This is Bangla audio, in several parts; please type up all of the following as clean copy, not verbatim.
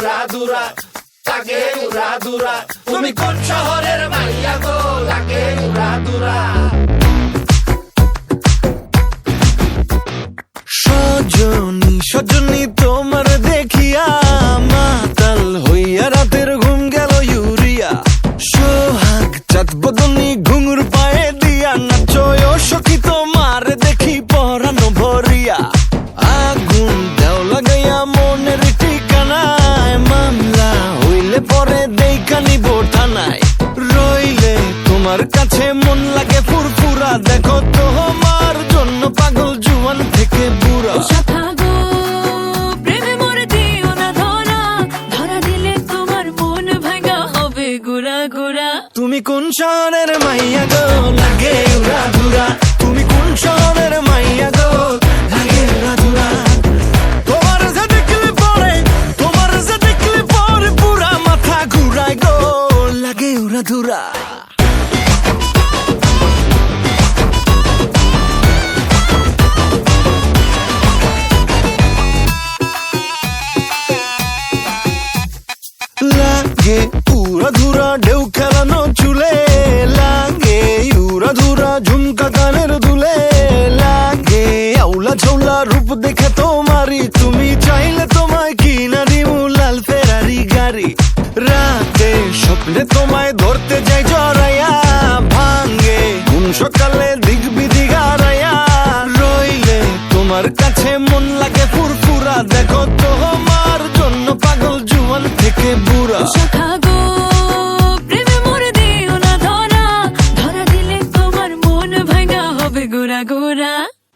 উড়া দুরা, লাগে উড়া দুরা। তুমি কোন শহরের মাইয়া গো, লাগে উড়া দুরা। সজনী সজনী তোমার দেখিয়া মাতাল হইয়া রাতের ঘুম গেল ইউরিয়া। সোহাগ চাঁদ বদনী ঘুঙুর পায়ে দিয়া নাচয় সখী তোমার দেখি পরানো ভরিয়া। আগুন দেও লাগাইয়া মনের ঠিকানায়, মামলা হইলে পরে দেইকা নিব থানায়। রইলে তোমার কাছে মন লাগে ফুরফুরা, দেখো তোমার জন্য পাগল জুয়ান থেকে বুড়া। তুমি কোন শহরের মাইয়া গো, লাগে উড়া ধুরা। তুমি কোন শহরের মাইয়া গো, লাগে উড়া ধুরা। তোমার যে দেখলে পরে, তোমার যে দেখলে পরে পুরা মাথা ঘুরায় গো, লাগে উড়া ধুরা। লাগে উড়া ধুরা ঢেউ খেলানো চুলে, লাগে উড়া ধুরা ঝুমকা গানের দুলে। লাগে আউলা ঝৌলা রূপ দেখে তোমারি, তুমি চাইলে তোমায় কিনা দিমু লাল ফেরারি গাড়ি। রাতে স্বপ্নে তোমায় ধরতে যাই জড়াইয়া, ভাঙ্গে কোন সকালে দিক বিদিক হারাইয়া। রইলে তোমার কাছে মন লাগে ফুরফুরা, দেখো তোমার জন্য পাগল জুয়ান থেকে বুড়া।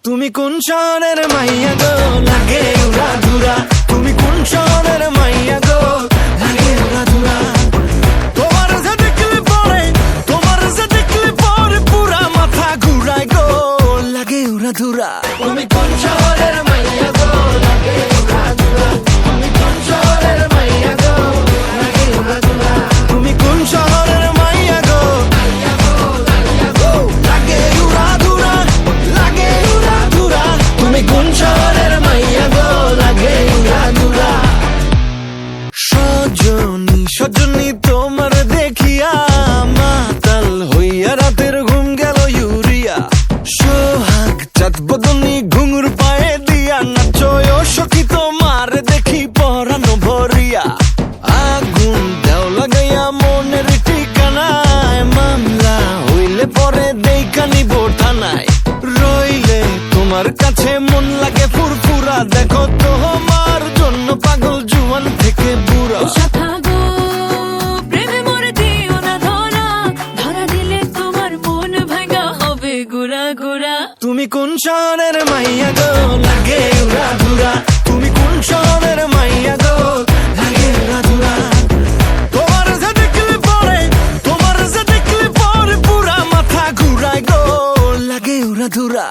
তুমি কোন শহরের মাইয়া গো, লাগে উড়া ধুরা। তুমি কোন শহরের মাইয়া গো, লাগে উড়া ধুরা। তোমার যে দেখলে পরে, তোমার যে দেখলে পরে পুরা মাথা ঘুরায় গো, লাগে উড়া ধুরা। তুমি কোন শহরের মাইয়া গো, লাগে উড়া দুরা। তুমি কোন শহরের মাইয়া গো, লাগে উড়া দুরা। তুমি কোন শহরের মাইয়া গো, মাইয়া গো, মাইয়া গো, লাগে উড়া ধুরা, লাগে উড়া ধুরা। তুমি কোন শহরের মাইয়া গো, লাগে উড়া দুরা। সজনী সজনী তোমার দেখিয়া মাতাল হইয়া রাতের ঘুম গেল ইউরিয়া। সোহাগ চাঁদ বদনী ঘুঙুর পায়ে দিয়া নাচয় সখী তোমার দেখি পরানো ভরিয়া। আগুন দেও লাগাইয়া মনের ঠিকানায়, মামলা হইলে পরে দেইকা নিব থানায়। রইলে তোমার কাছে মন লাগে ফুরফুরা, দেখো তোমার জন্য পাগল জুয়ান থেকে বুড়া। তুমি কোন শহরের মাইয়া গো, লাগে উড়া ধুরা। তুমি কোন শহরের মাইয়া গো, লাগে উড়া ধুরা। তোমার যে দেখলে পরে, তোমার যে দেখলে পরে পুরা মাথা ঘুরায় গো, লাগে উড়া ধুরা।